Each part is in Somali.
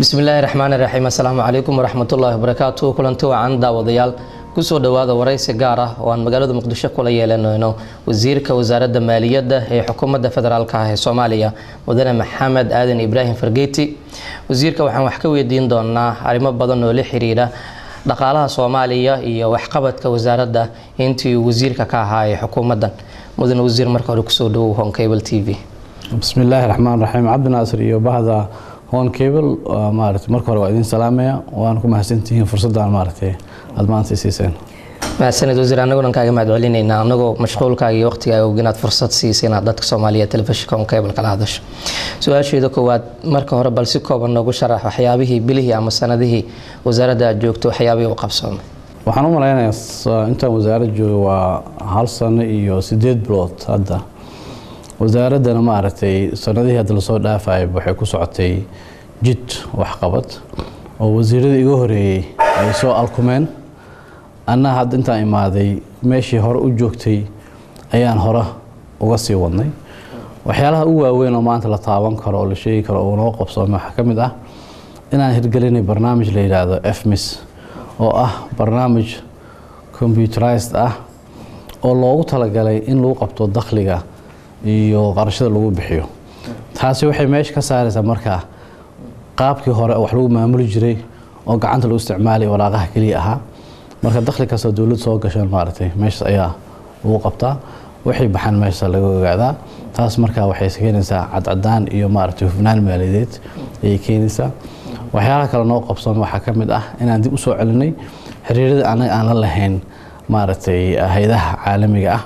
bismillaahi raxmaani raxiim. assalaamu calaykum waraxmatullaahi wabarakaatuh. kulanti wacan daawadayaal, kusoo dhawaada waraysi gaar ah oo aan magaalada muqdisho kula yeelanayno wasiirka wasaaradda maaliyadda ee xukuumadda federaalka ah ee Soomaaliya mudane Maxamed Aadan Ibraahim Fargeeti. wasiirka waxaan wax ka weydiin doonaa arrimo badan oo la xiriira dhaqaalaha Soomaaliya iyo waxqabadka wasaaradda intii uu wasiirka ka ahaa ee xukuumaddan. mudane wasiir, marka hore kusoo dhawow Home Cable TV. bismillaahi raxmaani raxiim. cabdinaasir iyo bahda Home Cable marka hore waa idin salaamaya, waan ku mahadsantihiin fursaddan aad maanta siiseen. mahadsanid wasiir, anaguna kaaga mahad celinaynaa anagoo mashquulkaaga iyo waqtigaaga inaad fursad siisay inaad dadka Soomaaliya telefishinka Home Cable kala hadasho. su-aasheeda koowaad, marka hore bal si kooban noogu sharax waxyaabihii bilihii ama sanadihii wasaaradda aad joogto waxyaabihii u qabsoomay. waxaan u malaynayaa intaan wasaaradda joogo waa 1 sano iyo 8 bilood hadda. wasaaraddana sanadihii hadda lasoo dhaafay waxay ku socotay jid waxqabad oo wasiiradii iga horeeyay ay soo alkumeen. anna hadda intaan imaaday meeshii hore u joogtay ayaan hore uga sii wadnay. waxyaalaha ugu waaweyn oo maanta la taaban karo oo la sheegi karo oo noo qabsoomay waxaa ka mid ah inaan hirgelinay barnaamij la yidhaahdo FMIS oo ah barnaamij computerized ah oo loogu talagalay in lagu qabto dakhliga iyo qarashada lagu bixiyo. taasi waxay meesha ka saaraysaa markaa qaabkii hore wax lagu maamuli jiray oo gacanta lagu isticmaalay waraaqaha kaliya ahaa. marka dakhli kasta dawladda soo gashan meesha ayaa lagu qabtaa, waxay baxaan meesha laga ogaadaa. taas markaa waxay keenaysaa cadcadaan iyo hufnaan maaliyadeed ayay keenaysaa. waxyaalaha kale noo qabsoomay waxaa ka mid ah inaan dib u soo celinay xiriirada anaga aan la lahayn hay'adaha caalamiga ah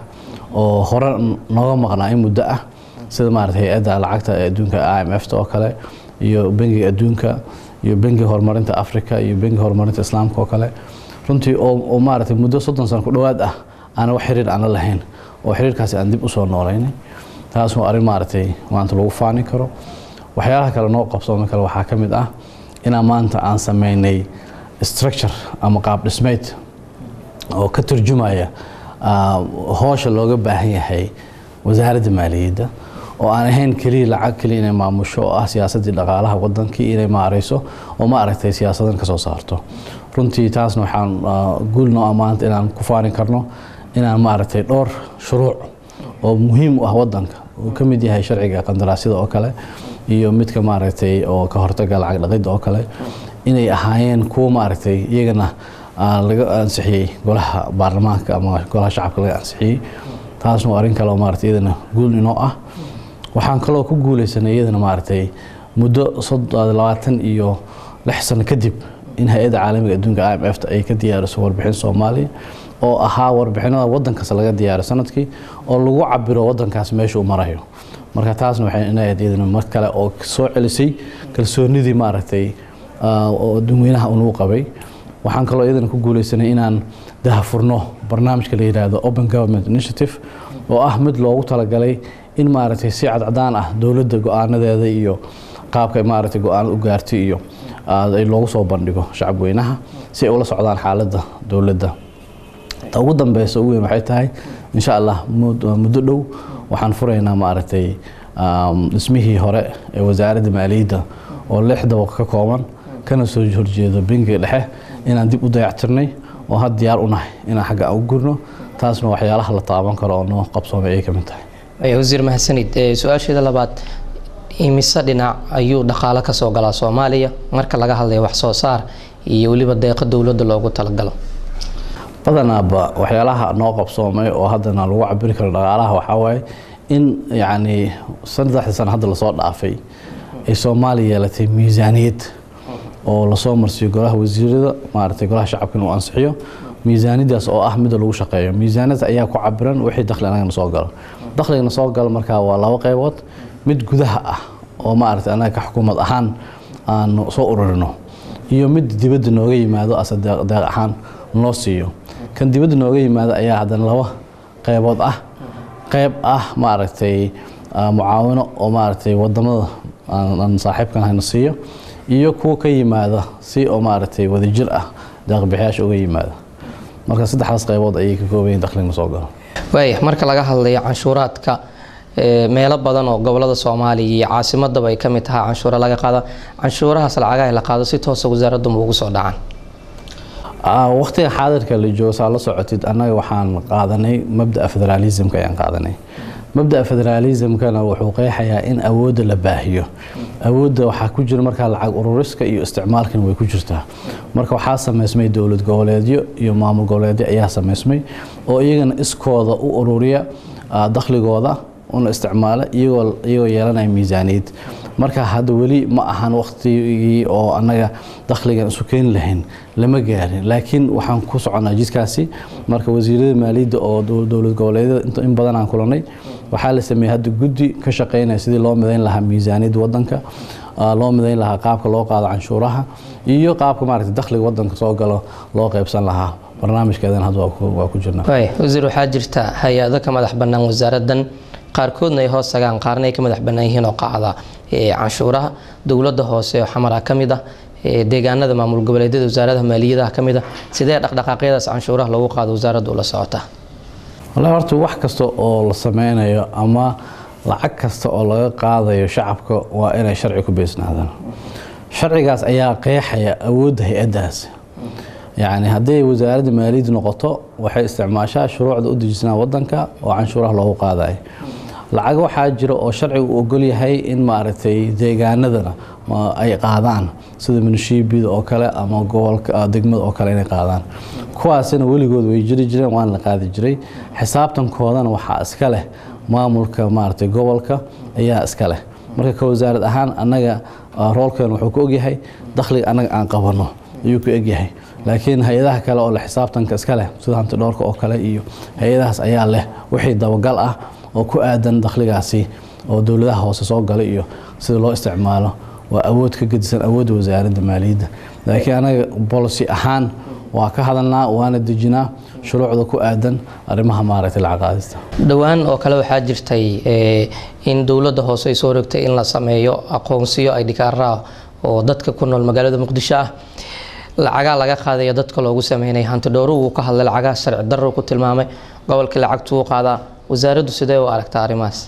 oo hore nooga maqnaa in muddo ah, sida hay-adda lacagta adduunka IMF oo kale iyo bangiga adduunka iyo bangiga horumarinta Afrika iyo bangiga horumarinta Islaamka oo kale. runtii oo muddo 30 sano ku dhawaad ah aan wax xiriir aan la lahayn oo xiriirkaasi aan dib u soo noolaynay. taas waa arrin maanta lagu faani karo. waxyaalaha kale noo qabsoomay kale waxaa ka mid ah inaan maanta aan sameynay structure ama qaab dhismeed oo ka turjumaya hawsha looga baahan yahay wasaaradda maaliyadda, oo aan ahayn kaliya lacag kaliya inay maamusho oo ah siyaasadii dhaqaalaha wadankii inay maareyso oo siyaasadan ka soo saarto. runtii taasna waxaan guulnoo maanta inaan ku faani karno inaan dhowr shuruuc oo muhiim u ah wadanka uu ka mid yahay sharciga qandaraasyada oo kale iyo midka oo ka hortaga lacag dhaqidda oo kale inay ahaayeen kuwa iyagana laga ansixiyay golaha baarlamaanka ama golaha shacabka laga ansixiyay. taasna waa arrin kale oo iyadana guul inoo ah. waxaan kaloo ku guuleysanay iyadana muddo 26 sano kadib in hay'adda caalamiga adduunka IMF ay ka diyaariso warbixin Soomaaliya oo ahaa warbixinada wadankaas laga diyaariyo sanadkii oo lagu cabiro wadankaas meesha uu marayo. marka taasna waxay inayd iyadana mar kale oo soo celisay kalsoonidii oo dadweynaha uu qabay. waxaan kaloo iyadana ku guuleysanay inaan daahfurno barnaamijka la yiraahdo Open Government Initiative oo ah mid loogu talagalay in si cadcadaan ah dawladda go'aanadeeda iyo qaabka go'aan u gaartay iyo ay loogu soo bandhigo shacabweynaha si ay ula socdaan xaaladda dawladda. ta ugu dambaysa ugu weyn waxay tahay insha Allah muddo dhow waxaan furaynaa dhismihii hore ee wasaaradda maaliyadda oo 6 dabaq ka kooban kana soo horjeedo bangiga dhexe inaan dib u dayactirnay oo had diyaar u nahay inaan xagga u gurno. taasna waxyaalaha la taaban karo oo noo qabsoomay ay ka mid tahay. wasiir mahadsanid. su-aasheeda labaad, imise dhinac ayuu dhaqaale ka soo galaa Soomaaliya marka laga hadlayo wax soo saar iyo waliba deeqa dawladda loogu talagalo? badanaaba waxyaalaha noo qabsoomay oo haddana lagu cabiri karo dhaqaalaha waxaa waaye in 3 sano hadda lasoo dhaafay ay Soomaaliya yeelatay miisaaniyad oo lasoo marsiyo golaha wasiirada golaha shacabka inuu ansixiyo. miisaaniyadaas oo ah mid lagu shaqeeyo. miisaaniyada ayaa ku cabiran wixii dakhli anaga soo galo. dakhliga soo galo markaa waa 2 qaybood, mid gudaha ah oo anaga ka xukuumad ahaan aan soo ururino iyo mid dibadda nooga yimaado deeq ahaan loo siiyo. kan dibadda nooga yimaado ayaa haddana 2 qaybood ah. qayb ah mucaawino oo wadamada aan saaxiibkan hayno siiyo iyo kuwa ka yimaada si oo wadajir ah deeq bixiyaasha uga yimaada. marka 3 qaybood ayay ka kooban yihiin dakhliga soo galo. marka laga hadlayo canshuuraadka meelo badan oo gobolada Soomaaliya iyo caasimadaba ay kamid tahay canshuura laga qaado canshuurahaas lacagaha la qaado si toos ah wasaaraddu ugu soo dhacaan waqtiga xaadirka la joogo saa la socotid annaga waxaan qaadanay mabda'a federalismka ayaan qaadanay mabda'a federalismkana wuxuu qeexayaa in awoodda la baahiyo awoodda waxaa ku jira markaa lacag ururiska iyo isticmaalkan way ku jirtaa marka waxaa sameysmay dowlad goboleedyo iyo maamul goboleedyo ayaa sameysmay oo iyagana iskooda u ururiya dakhligooda una isticmaala iyagoo yeelanaya miisaaniyad marka hadda weli ma ahan waqtigii oo annaga dakhligan isu keeni lahayn lama gaarin laakiin waxaan ku soconaa jidkaasi marka wasiirada maaliyadda oo dowlad goboleedyada in badan aan kulanay waxaa la sameeyay hadda guddi ka shaqeynaya sidii loo midayn lahaa miisaaniyadda waddanka loo midayn lahaa qaabka loo qaado canshuuraha iyo qaabka maaragtay dakhliga waddanka soo galo loo qaybsan lahaa barnaamijkeedan hadda waa ku jirnaa wasiir waxaa jirta hay-ado ka madax bannaan wasaaraddan qaarkoodna ay hoos tagaan qaarna ay ka madax bannaan yihiin oo qaacda canshuuraha dowladda hoose oo xamara ka mid ah deegaanada maamul goboleedyada wasaaradaha maaliyadaha ka mid ah sidee dhaqdhaqaaqyadaas canshuuraha lagu qaado wasaaraddu la socota wallahi horta wax kasta oo la sameynayo ama lacag kasta oo laga qaadayo shacabka waa inay sharci ku beesnaadaan sharcigaas ayaa qeexaya awoodda hay-addaas يعني هذه وزارة المالية نقطة وحي استعماشها شروع ذو دجسنا ودنك وعنشورها له قاضي لعجوا حاجر أو شرعي وقولي هاي إن معرفتي زي جاندنا ما أي قاضان سيد من الشيء بيد أو كلا أما جوال دقمة أو كلا إن قاضان كواسين ولي جود ويجري جري وأنا قاعد جري حسابتهم كوادان وحاسكله ما ملك معرفتي جوالك هي أسكله مركز كوزارة أهان أنا رولك وحقوقي هاي دخلي أنا عن قبرنا يوكي أجي laakiin hay'adaha kale oo la xisaabtanka iska leh sida hanti dhowrka oo kale iyo hay'adahaas ayaa leh wixii dabagal ah oo ku aadan dakhligaasi oo dawladaha hoose soo galay iyo sida loo isticmaalo waa awood ka gedisan awoodda wasaaradda maaliyadda laakiin anaga policy ahaan waa ka hadalnaa waana dejinaa shuruucda ku aadan arrimaha maaragtay lacag qaadista dhawaan oo kale waxaa jirtay in dawladda hoose ay soo rogtay in la sameeyo aqoonsiyo ay dhikaaraha oo dadka ku nool magaalada Muqdisho ah lacaga laga qaadayo dadka loogu sameeyay hanti dhowru uu ka hadlay lacaga sharci darro ku tilmaamay gobolka lacagtu uu qaada wasaaraddu sidee u aragtaa arrimahaas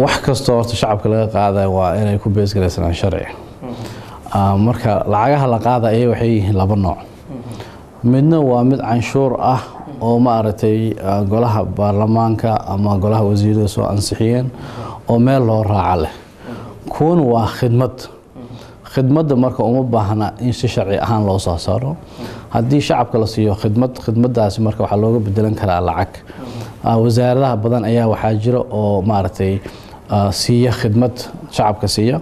wax kasta oo shacabka laga qaaday waa inay ku beesgaraysan sharci marka lacagaha la qaadayo waxay yihiin laba nooc midna waa mid canshuur ah oo maaragtay golaha baarlamaanka ama golaha wasiirada soo ansixiyeen oo meel loo raaca leh kuwan waa khidmadda marka uma baahna in si sharci ahaan loo soo saaro haddii shacabka la siiyo khidmaddaasi marka waxaa looga bedelan karaa lacag wasaaradaha badan ayaa waxaa jira oo maaragtay siiya khidmad shacabka siiya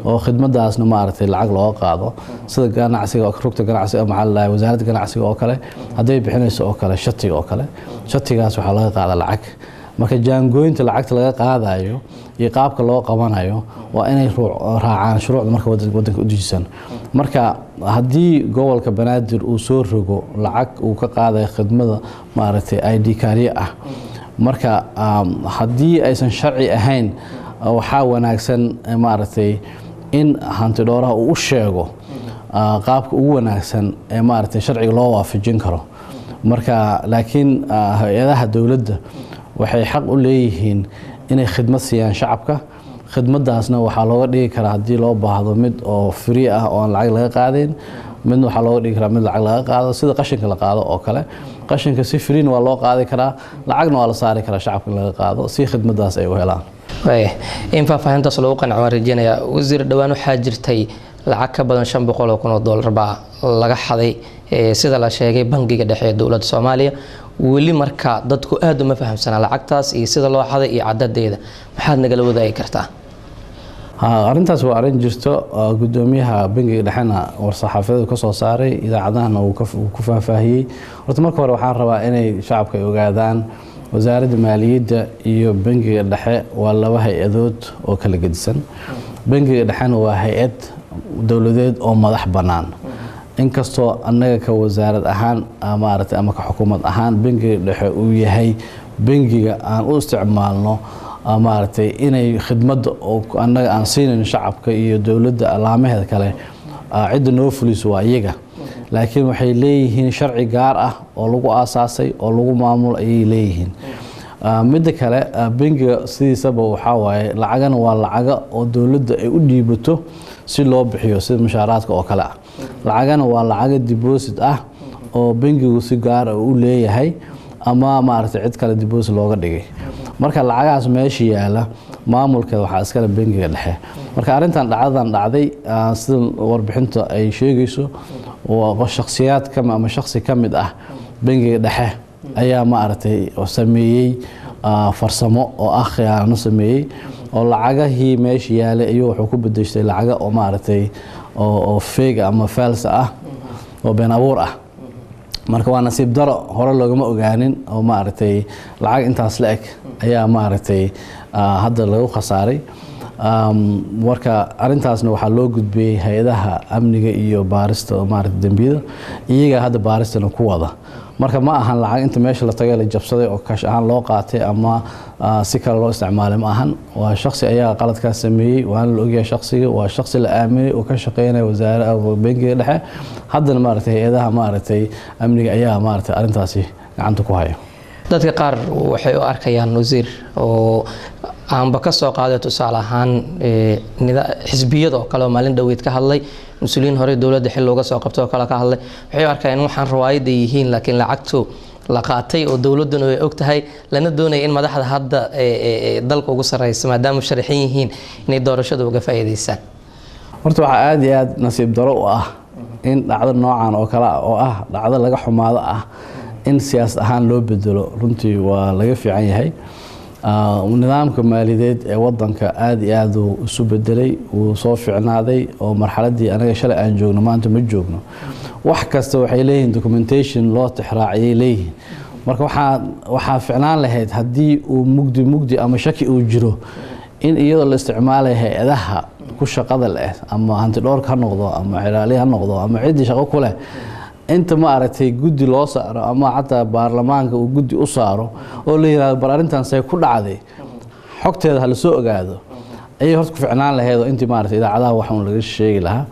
oo khidmaddaasna maaragtay lacag looga qaado sida ganacsiga rugta ganacsiga maxaa la wasaaradda ganacsiga oo kale hadday bixinayso oo kale shatiga oo kale shatigaas waxaa laga qaada lacag marka jaangooyinta lacagta laga qaadayo iyo qaabka loo qabanayo waa inay raacaan shuruucda marka waddanka u dejisan marka haddii gobolka banaadir uu soo rogo lacag uu ka qaaday khidmada maaragtay ID kaariye ah marka haddii aysan sharci ahayn waxaa wanaagsan maaragtay in hanti dhowraha uu u sheego qaabka ugu wanaagsan ee maaragtay sharciga loo waafajin karo marka laakiin hay'adaha dawladda waxay xaq u leeyihiin inay khidmad siiyaan shacabka khidmaddaasna waxaa looga dhigi karaa haddii loo baahdo mid oo free ah oo aan lacag laga qaadayn midna waxaa looga dhigi karaa mid lacag laga qaado sida qashinka la qaado oo kale qashinka si freena waa loo qaadi karaa lacagna waa la saari karaa shacabka in laga qaado si khidmaddaas ay u helaan in faahfaahintaas lagu qanco waan rajeynayaa wasiir dhawaan waxaa jirtay lacag ka badan $500,000 baa laga xaday sida la sheegay bangiga dhexe ee dowladda Soomaaliya weli marka dadku aad uma fahamsana lacagtaas iyo sida loo xaday iyo cadadeeda maxaad nagala wadaagi kartaa arintaas waa arin jirto gudoomiyaha bangiga dhexena war-saxaafadeed ka soo saaray idaacadahana uu ku faahfaahiyay horta marka hore waxaan rabaa inay shacabka ay ogaadaan wasaaradda maaliyadda iyo bangiga dhexe waa laba hay-adood oo kala gedisan bangiga dhexena waa hay-ad dowladeed oo madax bannaan inkastoo annaga ka wasaarad ahaan maaragtay ama ka xukuumad ahaan bangiga dhexe uu yahay bangiga aan u isticmaalno maaragtay inay khidmadda oo annaga aan siinayn shacabka iyo dowladda alaamaheeda kale cidda noo fuliso waa iyaga laakiin waxay leeyihiin sharci gaar ah oo lagu aasaasay oo lagu maamulo ayay leeyihiin midda kale bangiga sidiisaba waxaa waaye lacagana waa lacaga oo dowladda ay u dhiibato si loo bixiyo sida mushaaraadka oo kale ah lacagana waa lacaga deposit ah oo bangigu si gaar ah u leeyahay ama maaragtay cid kale deposit looga dhigay marka lacagahaas meesha yaala maamulkeeda waxaa iskale bangiga dhexe marka arrintan dhacdadan dhacday sida warbixinta ay sheegayso waa shakhsiyaad ama shakhsi ka mid ah bangiga dhexe ayaa maaragtay sameeyey farsamo oo ah khiyaano sameeyey oo lacagahii meesha yaalay iyo wuxuu ku bedeshtay lacaga oo maaragtay oo fake ama false ah oo been abuur ah marka waa nasiib daro hore loogama ogaanin oo maaragtay lacag intaas la eg ayaa maaragtay hadda lagu khasaaray marka arintaasna waxaa loo gudbiyey hay-adaha amniga iyo baarista maaragtay dambiyada iyaga hadda baaristana ku wada marka ma ahan lacag inta meesha la tagay la jabsaday oo kash ahaan loo qaatay ama si kale loo isticmaalay ma ahan waa shakhsi ayaa qaladkaas sameeyey waana la ogyahay shakhsiga waa shakhsi la aaminay oo ka shaqeynaya wasaaradda bangiga dhexe haddana maaragtay hay-adaha maaragtay amniga ayaa maaragtay arrintaasi gacanta ku haya dadka qaar waxay u arkayaan wasiir oo aanba ka soo qaaday tusaale ahaan xisbiyada oo kale oo maalin dhaweyd ka hadlay mas-uuliyiin hore dowladda xil looga soo qabtay oo kale ka hadlay waxay u arkayaan in waxaan riwaayada yihiin laakiin lacagtu la qaatay oo dowladuna ay og tahay lana doonaya in madaxda hadda dalka ugu sarreysa maadaama sharaxin yihiin inay doorashada uga faa'iidaystaan horta waxaa aada iyo aada nasiib daro u ah in dhacdo noocan oo kale oo ah dhacdo laga xumaado ah in siyaasad ahaan loo bedelo runtii waa laga fiican yahay nidaamka maaliyadeed ee wadanka aada iyo aada uu isu bedelay uu soo fiicnaaday oo marxaladii anaga shalay aan joogno maanta ma joogno wax kasta waxay leeyihiin documentation loo tixraaciyay leeyihiin marka waxaa ficnaan lahayd haddii uu mugdi ama shaki uu jiro in iyadoo la isticmaalaya hay-adaha ku shaqada leh ama hantidhoorka ha noqdo ama xiraali ha noqdo ama ciddii shaqo ku leh inta maaragtay guddi loo saaro ama xataa baarlamaanka uu guddi u saaro oo la yiraahdo bar arrintan say ku dhacday xogteeda la soo ogaado ayay horta ku ficnaan lahayd oo intii maaragtay idaacadaha wax uun laga sheegi lahaa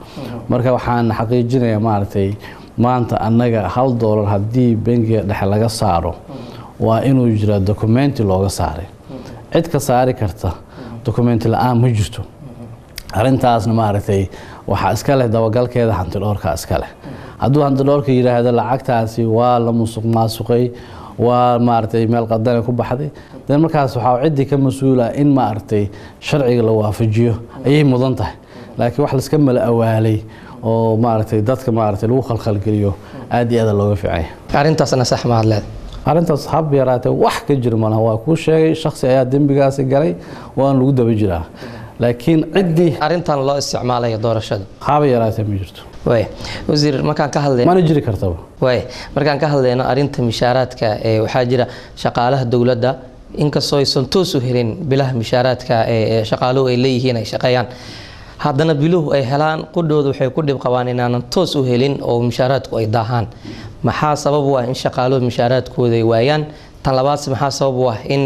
marka waxaan xaqiijinayaa maaragtay maanta annaga $1 haddii bangiga dhexe laga saaro waa inuu jira documenti looga saaray cid ka saari karta documenti la-aan ma jirto arrintaasna maaragtay waxaa iska leh dabagalkeeda hantidhoorka iska leh hadduu hantidhoorka yidhaahdo lacagtaasi waa la musuq maasuqay waa maaragtay meel qadana ku baxday dan markaas waxaa ciddii ka mas-uula in maaragtay sharciga la waafajiyo ayay mudan tahay laakiin wax laiska mala awaalay oo maaragtay dadka maaragtay lagu khalkhalgeliyo aad iyo aad looga fiicay arrintaasna sax ma hadleed arrintaas hab yaraatay wax ka jira malaha waa kuu sheegay shakhsi ayaa dembigaasi galay waan lagu daba jiraa laakiin ciddii arrintan loo isticmaalayo doorashada haba yaraatay ma jirto wasiir markaan ka hadlayno mana jiri kartaba markaan ka hadlayno arrinta mishaaraadka waxaa jira shaqaalaha dowladda inkastoo aysan toos u helin bilaha mishaaraadka shaqaaluhu ay leeyihiin ay shaqeeyaan haddana biluhu ay helaan qudhooda waxay ku dhib qabaan inaanan toos u helin oo mishaaraadku ay daahaan maxaa sabab u ah in shaqaaluhu mishaaraadkooda ay waayaan tan labaadse maxaa sabab u ah in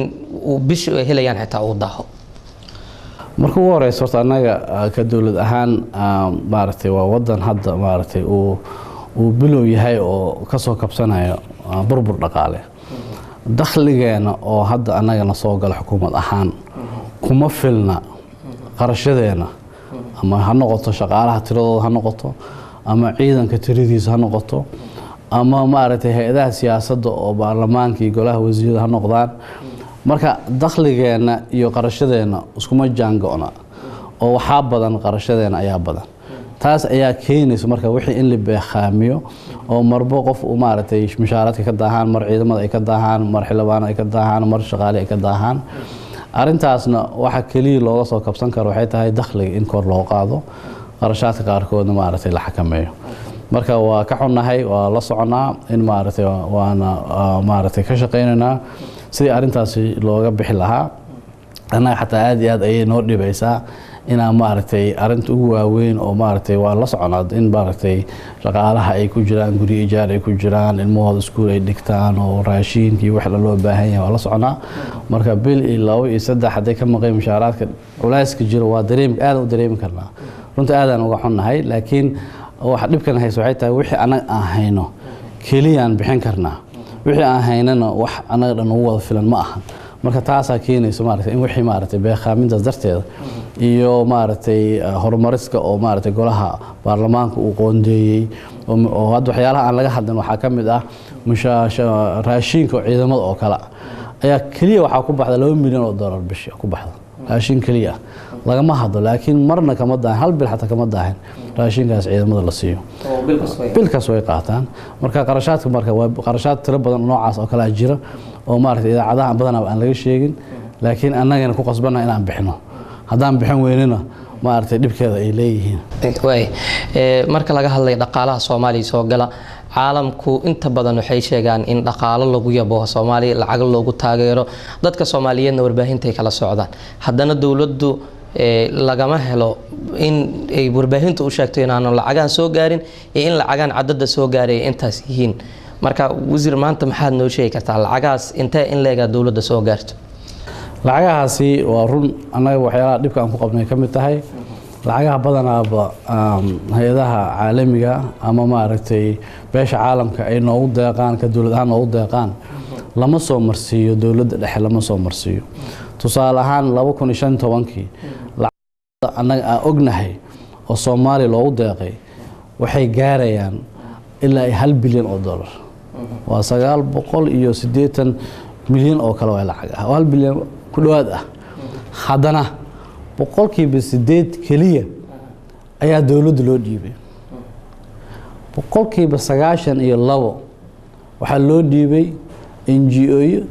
bishu ay helayaan xitaa uu daaho marka ugu horeysa horta annaga ka dowlad ahaan maaragtay waa wadan hadda maaragtay uu bilow yahay oo kasoo kabsanayo burbur dhaqaale dakhligeena oo hadda annagana soo gala xukuumad ahaan kuma filna qarashadeena ama ha noqoto shaqaalaha tiradooda ha noqoto ama ciidanka tiradiisa ha noqoto ama maaragtay hay-adaha siyaasadda oo baarlamaanka iyo golaha wasiirada ha noqdaan marka dakhligeena iyo qarashadeena iskuma jaango'na oo waxaa badan qarashadeena ayaa badan taas ayaa keenaysa marka wixii in la beeqaamiyo oo marbo qof uu maaragtay mishaaraadka ka daahaan mar ciidamada ay ka daahaan mar xildhibaan ay ka daahaan mar shaqaale ay ka daahaan arrintaasna waxa kaliya looga soo kabsan karo waxay tahay dakhliga in kor loo qaado qarashaadka qaarkoodna maaragtay la xakameeyo marka waa ka xunnahay waa la soconaa in maaragtay waana maaragtay ka shaqaynaynaa sidii arrintaasi looga bixi lahaa annaga xataa aada iyo aad ayay noo dhibaysaa inaan maaragtay arrinta ugu waaweyn oo maaragtay waa la soconaa in maaragtay shaqaalaha ay ku jiraan guri ijaar ay ku jiraan ilmahooda iskuul ay dhigtaan oo raashiinkii wax loo baahan yahay waa la soconaa marka bil iyo 2 iyo 3 hadday ka maqay mushaaraadka culayska jiro waa aad u dareemi karnaa runta aadaan uga xunnahay laakiin waxa dhibkan hayso waxay tahay wixii anaga aan hayno keliyaan bixin karnaa wixii aan haynana wax anaga dhan ugu wada filan ma ahan marka taasaa keenaysa maaragtay in wixii maaragtay beeqaamintaas darteeda iyo maaragtay horumariska oo maaragtay golaha baarlamaanka uu qoondeeyey oo hadda waxyaalaha aan laga hadlin waxaa ka mid ah raashinka ciidamada oo kale ayaa keliya waxaa ku baxda $2 milyan bishii ku baxda raashin keliya lagama hadlo laakiin marna kama daahin hal bil xataa kama daahin raashinkaas ciidamada la siiyo bilkaas way qaataan marka qarashaadka marka waa qarashaad tiro badan noocaas oo kala jira oo maaragtay idaacadaha badanaa aan laga sheegin laakiin annagana ku qasbanahay inaan bixino haddaan bixin weynina maaragtay dhibkeeda ay leeyihiin marka laga hadlay dhaqaalaha Soomaaliya soo gala caalamku inta badan waxay sheegaan in dhaqaalo lagu yabo Soomaaliya lacag loogu taageero dadka Soomaaliyeedna warbaahinta ay kala socdaan haddana dawladdu lagama helo in ay warbaahintu u sheegto inaan lacagaan soo gaarin iyo in lacagaan cadada soo gaaray intaas yihiin marka wasiir maanta maxaad noo sheegi kartaa lacagaas intee in leega dawladda soo gaarto lacagahaasi waa run anaga waxyaalaha dhibka aan ku qabnay ka mid tahay lacagaha badanaaba hay'adaha caalamiga ama maaragtay beesha caalamka ay noogu deeqaan ka dawlad ahaan noogu deeqaan lama soo marsiiyo dawladda dhexe lama soo marsiiyo tusaale ahaan 2015kii lacagta anaga aan ognahay oo Soomaaliya loogu deeqay waxay gaarayaan ilaa $1 bilyan waa 980 milyan oo kale waa lacag ah 1 bilyan ku dhawaad ah haddana 8% kaliya ayaa dawladda loo dhiibay 92% waxaa loo dhiibay NGO iyo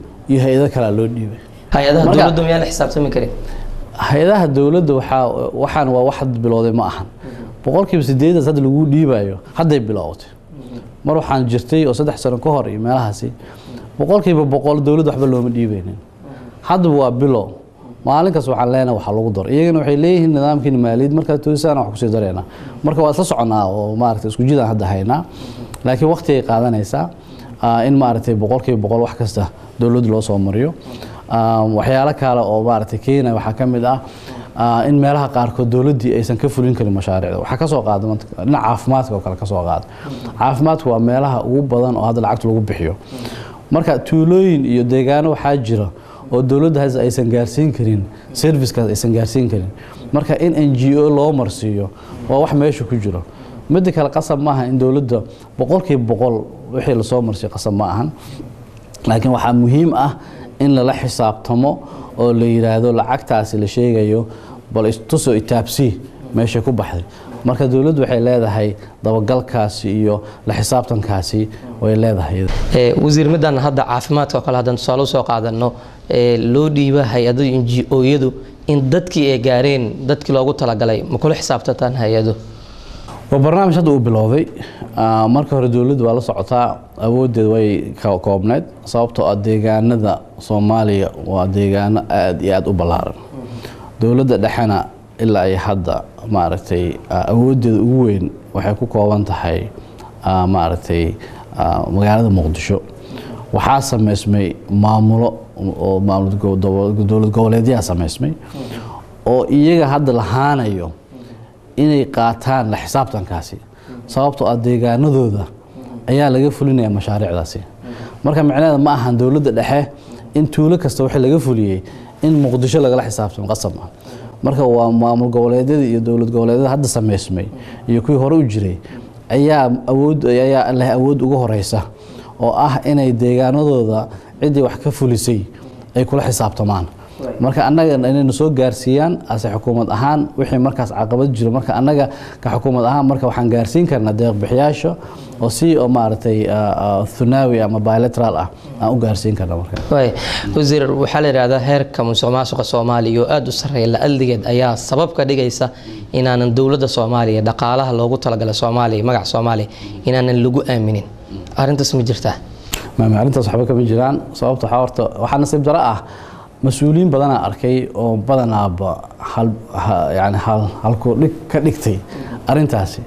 hay'ado kale loo dhiibay hay'adaha dawladdu miyaan xisaabtami karin hay'adaha dawladda waxaan waa wax bilowday ma ahan 8% hadda lagu dhiibayo hadday bilowday mar waxaan jirtay oo 3 sano ka hor iyo meelahaasi 100% dawladda waxba looma dhiibaynin hadda waa bilow maalin kaas waxaan leenahay waxa lagu dar iyagana waxay leeyihiin nidaamkii maaliyad marka toosaan wax ku sii dareena marka waa isla soconaa oo maaragtay isku jidaan hadda haynaa laakiin waqti ay qaadanaysaa in maaragtay 100% wax kasta dawladda loo soo mariyo waxyaalo kale oo maaragtay keenay waxa ka mid ah in meelaha qaarkood dawladdii aysan ka fulin karin mashaariicda waxa ka soo qaado dhinaca caafimaadka oo kale ka soo qaado caafimaadku waa meelaha ugu badan oo hadda lacagta lagu bixiyo marka tuulooyin iyo deegaano waxaa jira oo dawladda aysan gaarsiin karin servicekaas aysan gaarsiin karin marka in NGO loo marsiiyo waa wax meesha ku jiro mid kale qasab maaha in dawladda 100% wixii la soo marsiyo qasab ma ahan laakiin waxa muhiim ah in la xisaabtamo oo la yiraahdo lacagtaasi la sheegayo bal istuso itaabsi meesha ku baxday marka dawladdu waxay leedahay dabagalkaasi iyo la xisaabtankaasi way leedahay wasiir midan hadda caafimaadka kala hadan tusaale soo qaadano loo dhiiba hay'ado NGO-yadu in dadkii ay gaareen dadkii loogu talagalay ma kula xisaabtataan hay'ado waa barnaamij hadda uu bilowday marka hore dawladdu waa la socotaa awoodeed way koobneed sababtoo ah deegaanada Soomaaliya waa deegaano aad iyo aad u ballaaran dawladda dhaxana ilaa ay hadda maaragtay awoodeed ugu weyn waxay ku kooban tahay maaragtay magaalada Muqdisho waxaa sameysmay maamulo oo dawlad goboleedyo sameysmay oo iyaga hadda lahaanayo inay qaataan la xisaabtankaasi sababtoo ah deegaanadooda ayaa laga fulinaya mashaariicdaasi marka macnaheedu ma ahan dawladda dhexe in tuulo kasta waxa laga fuliyay in Muqdisho laga xisaabtamo qasab ah marka waa maamul goboleedyada iyo dawlad goboleedyada hadda sameysmay iyo kuwii hore u jiray ayaa awood ugu horeysa oo ah inay deegaanadooda cidii wax ka fulisay ay kula xisaabtamaan marka annaga inaynu soo gaarsiiyaan as xukuumad ahaan wixii markaas caqabad jiro marka annaga ka xukuumad ahaan marka waxaan gaarsiin karnaa deeq bixiyaasha oo si oo maaragtay thunaawi ama bilateral ah aan u gaarsiin karnaa marka wasiir waxa la yiraahdaa heerka musuqmaasuqa Soomaaliya oo aad u sareeya la aldigeed ayaa sabab ka dhigaysa inaanan dawladda Soomaaliya dhaqaalaha loogu talagalay Soomaaliya magac Soomaaliya inaanan lagu aaminin arintaas ma jirtaa ma arintaas waxba kama jiraan sababta waxa nasiib dara ah مسؤولين بدنا أركي أو بدنا يعني هالكو كدكتي أرنتاسي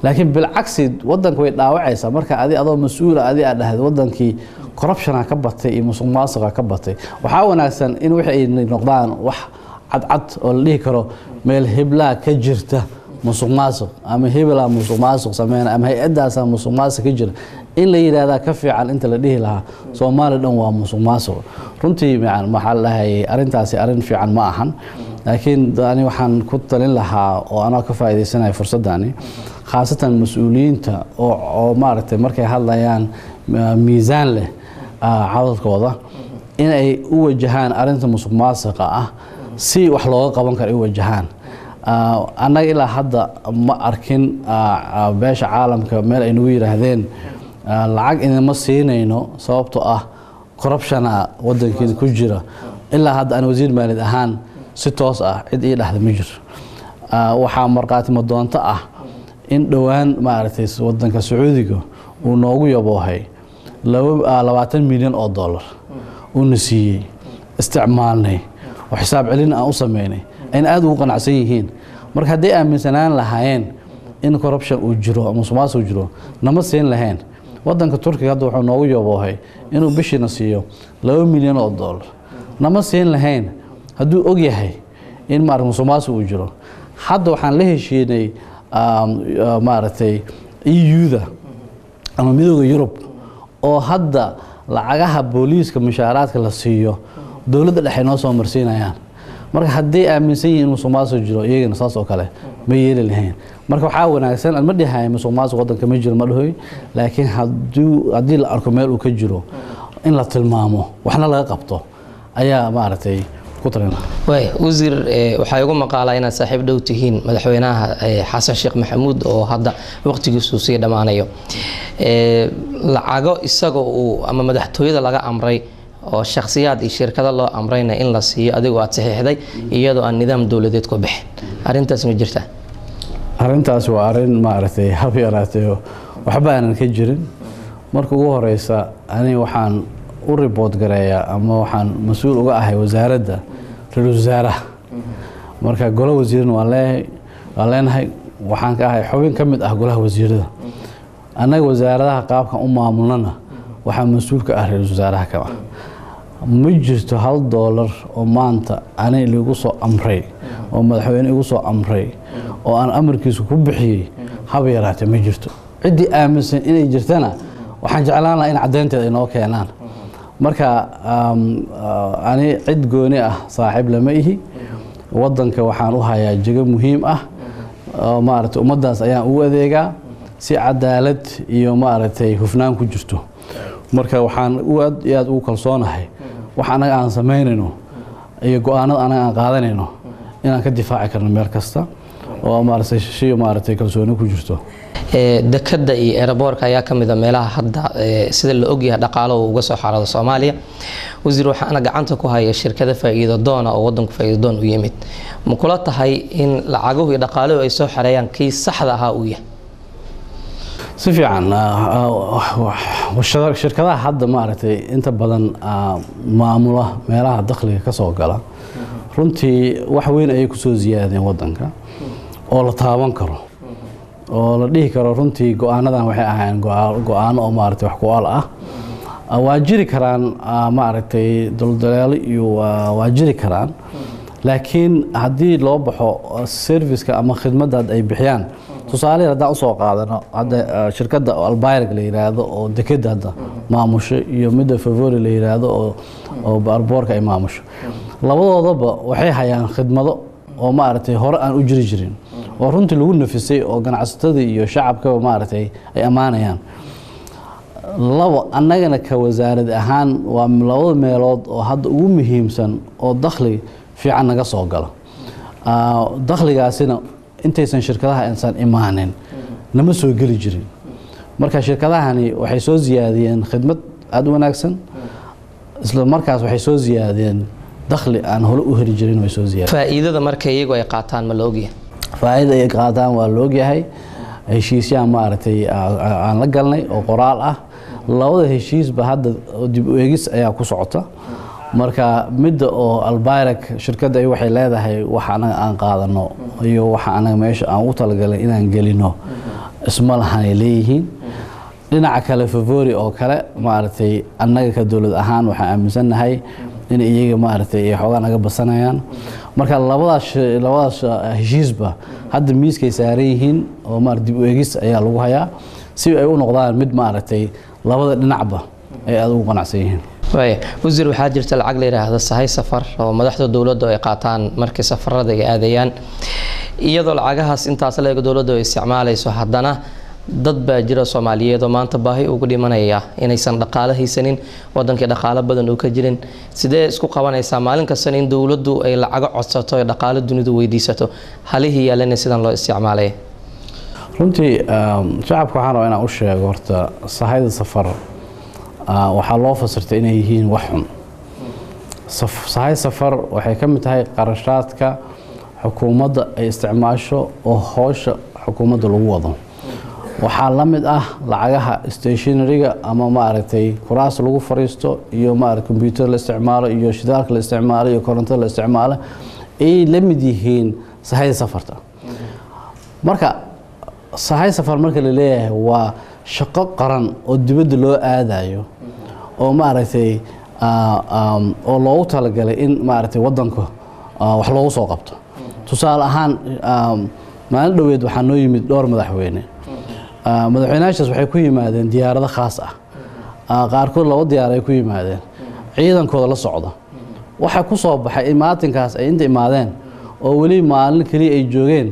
لكن بالعكس ودنك ويداوعي مركا أدي أضو مسؤول أدي أدهد ودنك corruption كبتي مسماسقة كبتي وحاولنا سن إن وحي نقدان وح عد أو اللي كرو ميل هبلا كجرته musuqmaasuq ama hebela musuqmaasuq sameeyna ama hay'adaasa musuqmaasuq ka jira in la yiraahdo ka fiican inta la dhihi lahaa Soomaaliya dhan waa musuqmaasuq runtii maxaa la dhahay arintaasi arin fiican ma ahan laakiin ani waxaan ku talin lahaa oo ana ka faa'iideysanahay fursadani khaasatan mas'uuliyiinta oo maaragtay markay hadlayaan miisaan leh cawdkooda in ay u wajahaan arinta musuqmaasuqa ah si wax looga qaban karo u wajahaan annaga ilaa hadda ma arkin beesha caalamka meel ay nagu yiraahdeen lacag inama siinayno sababtoo ah corruption wadankeeda ku jira ilaa hadda aan wasiir maaliyad ahaan si toos ah cid ii dhaxda ma jiro waxa marqaati ma doonto ah in dhawaan maaragtay wadanka Sacuudiga uu noogu yaboohay 20 milyan oo dollar uu nasiiyay isticmaalnay oo xisaab celin aan u sameeynay in aad ugu qanacsan yihiin marka haddii aaminsanaan lahaayeen in corruption uu jiro ama musuqmaasuq jiro nama siin lahayn wadanka Turkiga hadda wuxuu noogu yaboohay inuu bishina siiyo 2 milyan oo dollar nama siin lahayn hadduu og yahay in musuqmaasuq uu jiro hadda waxaan la heshiinay maaragtay EU-da ama midowga Yurub oo hadda lacagaha booliiska mushaaraadka la siiyo dawladda dhexe noo soo marsiinayaan marka haddii aaminsan yihiin musuqmaasuq jiro iyagana saas oo kale ma yeeli lahayn marka waxaa wanaagsan aan ma dhihay musuqmaasuq wadanka ma jiro ma dhahoy laakiin haddii la arko meel uu ka jiro in la tilmaamo waxna laga qabto ayaa maaragtay ku talina wasiir waxaa igu maqaalaa inaad saaxiib dhow tihiin madaxweynaha xasan sheekh maxamuud oo hadda waqtigiisu sii dhamaanayo lacago isagoo uu ama madaxtooyada laga amray oo shakhsiyaad iyo shirkado loo amrayna in la siiyo adigoo aad saxiixday iyadoo aan nidaam dawladeed ku bixin arintaas ma jirtaa arintaas waa arin maaragtay hab yaraatay waxba aanan ka jirin marka ugu horeysa ani waxaan u report gareeyaa ama waxaan mas'uul uga ahay wasaaradda ra'iisul wasaaraha marka golaha wasiirna waan leenahay waxaan ka ahay xubin ka mid ah golaha wasiirada annaga wasaaradaha qaabkan u maamulnana waxaa mas'uul ka ah ra'iisul wasaaraha ka ma jirto $1 oo maanta ani lagu soo amray oo madaxweyne igu soo amray oo aan amarkiisu ku bixiyay hab yaraatay ma jirto cidii aaminsan inay jirtana waxaan jeclaan lahaa in cadeynteeda inoo keenaan marka ani cid gooni ah saaxiib lama ihi wadanka waxaan u hayaa jago muhiim ah maaragtay ummadaas ayaan u adeegaa si cadaalad iyo maaragtay hufnaan ku jirto marka waxaan aad ugu kalsoonahay wax anaga aan sameynayno iyo go'aanada anaga aan qaadanayno inaan ka difaaci karno meel kasta oo maaragtay kalsooni ku jirto dekada iyo airportka ayaa kamid ah meelaha hadda sida la og yahay dhaqaalaha uga soo xarado Soomaaliya wasiir waxaana gacanta ku haya shirkado faa'iido doon oo wadanku faa'iido doon u yimid ma kula tahay in lacaguhu iyo dhaqaaluhu ay soo xareeyaan kii saxda ah u yahay si fiican shirkadaha hadda maaragtay inta badan maamula meelaha dakhliga ka soo gala runtii wax weyn ay ku soo ziyaadeen wadanka oo la taaban karo oo la dhihi karo runtii go'aanadan waxay ahaayeen go'aano oo maaragtay wax ku ool ah waa jiri karaan maaragtay daldalaalo iyo waa jiri karaan laakiin haddii loo baxo serviceka ama khidmadda ay bixiyaan tusaale haddaan usoo qaadano hadda shirkadda Albayrak la yiraahdo oo dekada hadda maamusho iyo midda Favori la yiraahdo oo airportka ay maamusho labadoodaba waxay hayaan khidmado oo maaragtay hore aan u jiri jirin oo runtii lagu nafisay oo ganacsatada iyo shacabka maaragtay ay amaanayaan labo annagana ka wasaarad ahaan waa labada meelood oo hadda ugu muhiimsan oo dakhli fiican naga soo gala dakhligaasina intaysan shirkadaha insan imaanin nama soo geli jirin marka shirkadahani waxay soo ziyaadiyeen khidmad aad u wanaagsan isla markaas waxay soo ziyaadiyeen dakhli aan hore u heli jirin way soo ziyaadiyeen faa'iidada marka iyagu ay qaataan ma la ogyahay faa'iidada ay qaataan waa la ogyahay heshiisyaha maaragtay aan la galnay oo qoraal ah labada heshiisba hadda dib u eegis ayaa ku socota marka midda oo Albayrak shirkadda ay waxay leedahay wax anaga aan qaadano iyo wax anaga meesha aan u talagalay inaan gelino isma lahan ay leeyihiin dhinaca kale Favori oo kale maaragtay annaga ka dawlad ahaan waxaan aaminsanahay in iyaga maaragtay ay xoogaa naga basanayaan marka labadaas heshiisba hadda miiskay saaran yihiin oo maaragtay dib u eegis ayaa lagu hayaa si ay u noqdaan mid maaragtay labada dhinacba ay aad ugu qanacsan yihiin wasiir waxaa jirta lacag la yiraahdo sahay safar oo madaxda dawladda ay qaataan markii safarada ay aadayaan iyadoo lacagahaas intaas la eego dawladda ay isticmaalayso haddana dad baa jira Soomaaliyeed oo maanta baahi ugu dhimanaya inaysan dhaqaale haysanin wadankii dhaqaale badan oo ka jirin sidee isku qabanaysaa maalin kasta in dawladdu ay lacag codsato ee dhaqaale dunidu weydiisato halihii yaalana sidan loo isticmaalay runtii shacabka waxaan rabaa inaan u sheego horta sahayda safar waxaa loo fasirtay inay yihiin wax xun sahay safar waxay ka mid tahay qarashaadka xukuumadda ay isticmaasho oo howsha xukuumadda lagu wado waxaa la mid ah lacagaha stationariga ama maaragtay kuraas lagu fariisto iyo maaragtay computer la isticmaalo iyo shidaalka la isticmaalo iyo korontada la isticmaalo ay la mid yihiin sahayda safarta marka sahay safar marka la leeyahay waa shaqo qaran oo dibadda loo aadayo oo maaragtay oo loogu talagalay in maaragtay wadanka wax loogu soo qabto tusaale ahaan maalin dhoweed waxaa noo yimid dhowr madaxweyne madaxweynayaashaas waxay ku yimaadeen diyaarado khaas ah qaarkood laba diyaar ay ku yimaadeen ciidankooda la socda waxa ku soo baxay imaatinkaas ay inta imaadeen oo weli maalin kaliya ay joogeen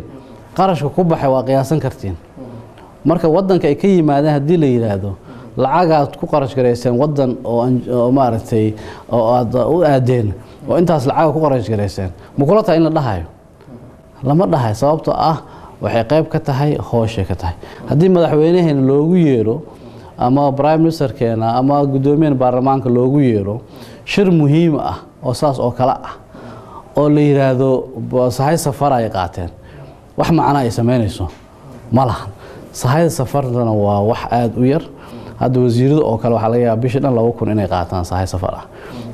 qarashka ku baxay waa qiyaasan kartiin marka wadanka ay ka yimaadeen haddii la yiraahdo lacagaad ku qarash gareyseen wadan oo maaragtay oo aad u aadeen oo intaas lacag ku qarash gareyseen ma kula tahay in la dhahayo lama dhahay sababtoo ah waxay qayb ka tahay howsha ka tahay haddii madaxweynaheena loogu yeero ama prime ministerkeena ama gudoomiyaha baarlamaanka loogu yeero shir muhiim ah oo saas oo kala ah oo la yiraahdo sahay safar ay qaateen wax macna ay sameynayso ma lahan sahayda safartana waa wax aad u yar hadda wasiirada oo kale waxa laga yaabaa bishii dhan 2,000 inay qaataan sahay safar ah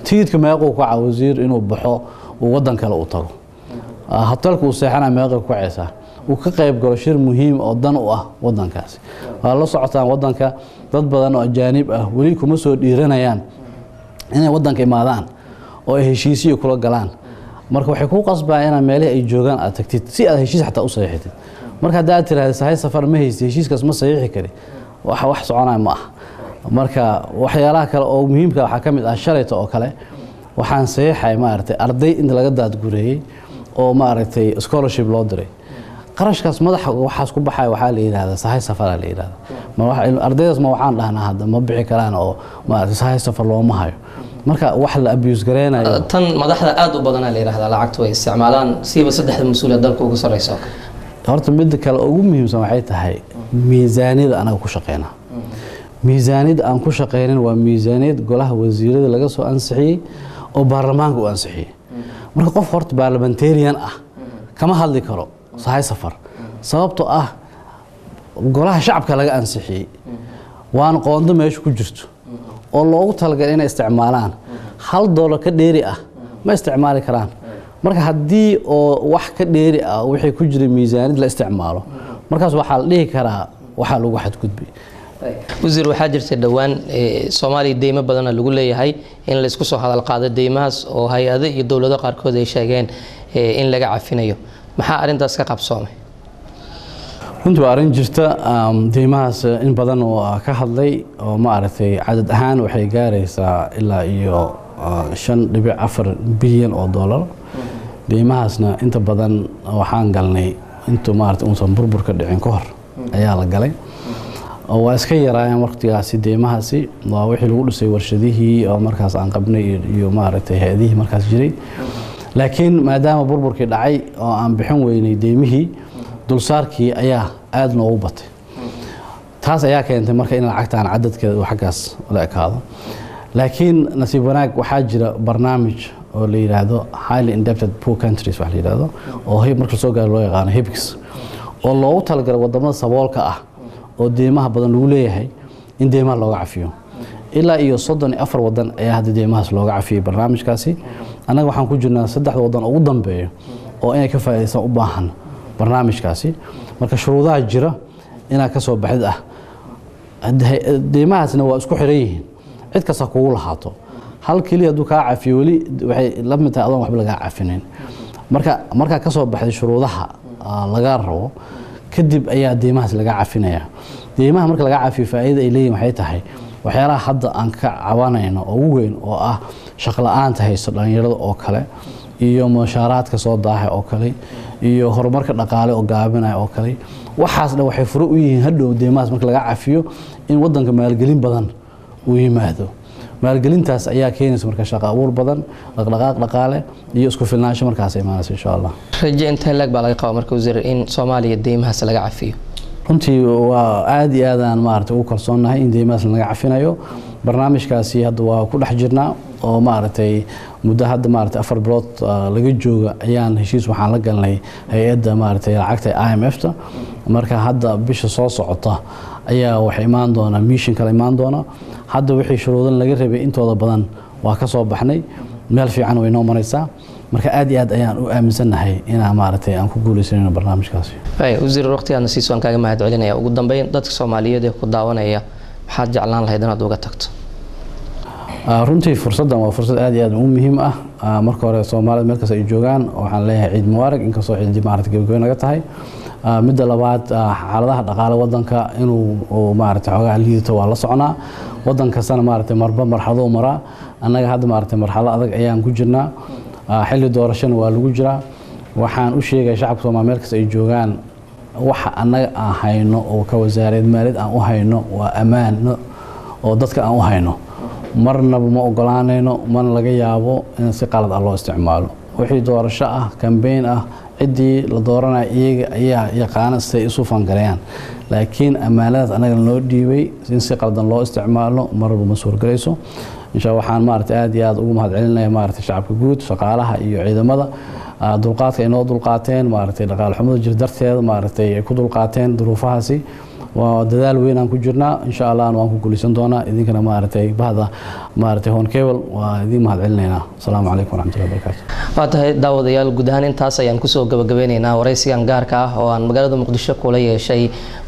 tiidka meeqo ku caa wasiir inuu baxo uu wadan kale u tago hotelka uu seexana meeqo ku caysa uu ka qayb galo shir muhiim oo dan u ah wadankaasi waa la socotaan wadanka dad badan oo ajaanib ah wali kuma soo dhiiranayaan inay wadanka imaadaan oo ay heshiisiyo kula galaan marka waxay ku qasbaan in meelaha ay joogaan aad tagtid si aad heshiis xataa u saxiixdid marka hadaa tiraahdo sahay safar ma haysto heshiiskaas ma saxiixi kari wax soconay ma ah marka waxyaalaha kale oo muhiimka waxa kamid ah shalayta oo kale waxaan saxiixay maaragtay arday inta laga daadgureeyay oo maaragtay scholarship loo diray qarashkaas madaxa waxaas ku baxay waxa la yiraahdaa sahay safar la yiraahdaa ma wax ardaydaas ma waxaan dhahnaa hadda ma bixi karaan oo maaragtay sahay safar loo ma hayo marka wax la abuse gareenayo tan madaxda aad u badan la yiraahdaa lacagtu way isticmaalaan siiba saddexda mas'uuliyad dalka ugu sareyso horta mid kale ugu muhiimsan waxay tahay miisaaniyada anaga ku shaqeynaa miisaaniyada aan ku shaqeynin waa miisaaniyad golaha wasiirada laga soo ansixiyay oo baarlamaanka uu ansixiyay marka qof horta parliamentarian ah kama hadli karo sahay safar sababtoo ah golaha shacabka laga ansixiyay waan qoonda meesha ku jirto oo loogu talagalay inay isticmaalaan $1 ka dheeri ah ma isticmaali karaan marka haddii oo wax ka dheeri ah wixii ku jira miisaaniyad la isticmaalo markaas waxaa la dhihi karaa waxaa lagu xadgudbay wasiir waxaa jirtay dhawaan Soomaaliya deymo badan lagu leeyahay in la isku soo hadal qaado deymahaas oo hay'ado iyo dawlado qaarkood ay sheegeen in laga cafinayo maxaa arintaas ka qabsoomay runtii waa arrin jirta deymahaas in badan oo ka hadlay oo maaragtay cadad ahaan waxay gaaraysaa ilaa iyo 5.4 bilyan oo dollar deymahaasna inta badan waxaan galnay intuu maaragtay uusan burburka dhicin ka hor ayaa la galay oo waa iska yaraayeen waqtigaasi deymahaasi waa wixii lagu dhisay warshadihii oo markaas aan qabnay iyo maaragtay hay'adihii markaas jiray laakiin maadaama burburkii dhacay oo aan bixin weynay deymihii dulsaarkii ayaa aad noogu batay taas ayaa keentay marka in lacagtaan cadadkeeda uu xaggaas la ekaado laakiin nasiib wanaag waxaa jira barnaamij oo la yiraahdo highly indebted poor countries wax la yiraahdo oo marka soo gaar loo yaqaan HIPX oo loogu talagalay wadamada saboolka ah oo deymaha badan lagu leeyahay in deymaha looga cafiyo ilaa iyo 34 wadan ayaa hadda deymahaas looga cafiyay barnaamijkaasi anaga waxaan ku jirnaa 3 wadan ugu dambeeyo oo inay ka faa'iideysan u baahan barnaamijkaasi marka shuruudaha jira inaa ka soo baxid ah deymahaasna waa isku xiran yihiin cid kasta kugu lahaato hal keliya hadduu kaa cafiyo weli waxay la mid tahay adoon waxba lagaa cafinayn markaa ka soo baxday shuruudaha laga rabo kadib ayaa deymahaas laga cafinaya deymaha marka laga cafiyo faa'iido ay leeyihiin waxay tahay waxyaalaha hadda aan ka cawanayno oo ugu weyn oo ah shaqo la'aanta hayso dhalinyarada oo kale iyo mushaaraadka soo daahay oo kale iyo horumarka dhaqaale oo gaabinaya oo kale waxaas dhan waxay furo u yihiin hadhow deymahaas marka laga cafiyo in wadanka maalgelin badan uu yimaado maalgelintaas ayaa keenaysa marka shaqo abuur badan dhaqdhaqaaq dhaqaale iyo isku filnaansho markaas imaanaysa insha Allah rajo inta lag baa laga qabaa marka wasiir in Soomaaliya deymahaas laga cafiyo runtii waa aad iyo aad aan maaragtay ugu kalsoonahay in deymahaas laga cafinayo barnaamijkaasi hadda waa ku dhex jirnaa oo maaragtay muddo hadda maaragtay 4 bilood laga jooga ayaan heshiis waxaan la galnay hay'adda maaragtay lacagta IMF-ta marka hadda bisha soo socota ayaa wax imaan doona mission kale imaan doona hadda wixii shuruudan laga rabay intooda badan waa ka soo baxnay meel fiican way noo maraysaa marka aad iyo aad ayaan u aaminsanahay inaan maaragtay aan ku guuleysanayno barnaamijkaasi wasiir waqtigaana sii soo kaaga mahad celinaya ugu dambeyn dadka Soomaaliyeed ee ku daawanaya maxaad jeclaan lahayd inaad uga tagto runtii fursaddan waa fursad aad iyo aad u muhiim ah marka hore Soomaalida meel kasta ay joogaan waxaan leeyahay ciid mubarak inkastoo ciid maaragtay gabagabo naga tahay midda labaad xaaladaha dhaqaale wadanka inuu maaragtay xogaa liidto waa la soconaa wadan kastana maaragtay marba marxalado maraa annaga hadda maaragtay marxalad adag ayaan ku jirnaa xilli doorashana waa lagu jiraa waxaan u sheegay shacabka Soomaaliyeed meel kasta ay joogaan waxa annaga aan hayno oo ka wasaaradda maaliyadda aan u hayno waa ammaan oo dadka aan u hayno marnaba ma ogolaanayno mana laga yaabo in si qalad ah loo isticmaalo wixii doorasho ah campaign ah cidii la dooranay iyaga ayaa yaqaan si isu fangareeyaan laakiin amaanadaas anaga loo dhiibay in si qaldan loo isticmaalo marba ma suurgalayso insha Allah waxaan maaragtay aad iyo aad ugu mahad celinayaa maaragtay shacabka guud shaqaalaha iyo ciidamada dulqaadka inoo dulqaateen maaragtay dhaqaale xumada jir darteeda maaragtay ay ku dulqaateen duruufahaasi waa dadaal weyn aan ku jirnaa insha Allah waan ku guuleysan doonaa idinkana maaragtay bahda maaragtay hon cable waa idin mahad celinaynaa assalaamu calaykum waraxmatullahi wabarakaatuh waa tahay daawadayaal guud ahaan intaas ayaan kusoo gabagabeynaynaa waraysigan gaarka ah oo aan magaalada Muqdisho kula yeeshay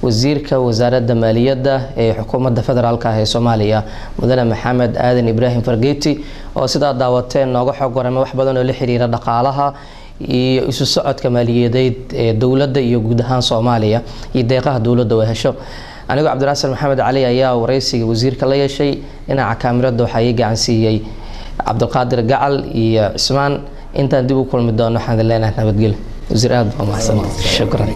wasiirka wasaaradda maaliyadda ee xukuumadda federaalka ah ee Soomaaliya mudane Maxamed Aadan Ibraahim Fargeeti oo sidaa daawateen nooga xog warama wax badan oo la xiriira dhaqaalaha iyo isu socodka maaliyadeed ee dawladda iyo guud ahaan Soomaaliya iyo deeqaha dawladda way hesho anigu Cabdiraasal Maxamed Cali ayaa waraysiga wasiirka la yeeshay dhinaca kaamirada waxa ay gacan siiyay Cabdulqaadir Gacal iyo Ismaan intaan dib u kulmi doono waxaan leenahay nabadgelyo wasiir aad baa mahadsan shukran